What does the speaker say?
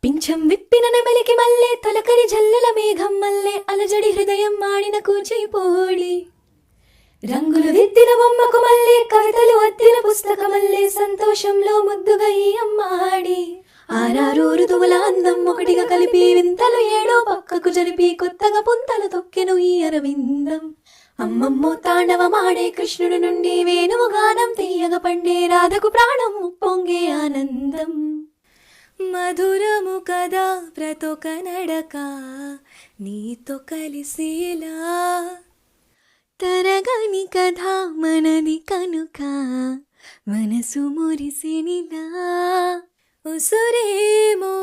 పింఛం విప్పిన నెమలికి మల్లె తొలకరి జల్లుల మేఘం మల్లె అలజడి హృదయం మాడిన కూచిపోడి రంగులు దిద్దిన బొమ్మకు మల్లె కవితలు అద్దిన పుస్తకమల్లె సంతోషంలో ముద్దుగా ఈ అమ్మాడి ఆరారు ఋతువుల అందం ఒకటిగా కలిపి వింతలు ఏడో పక్కకు జరిపి కొత్తగా పుంతలు తొక్కెను ఈ అరవిందం అమ్మమ్మో తాండవమాడే కృష్ణుడి నుండి వేణువు గానం తీయగ పండే రాధకు ప్రాణం పొంగే ఆనందం మధురము కదా ప్రతొక నడక నీతో కలిసేలా తరగని కథ మనది కనుక మనసు మురిసినిలా ఉసురేమో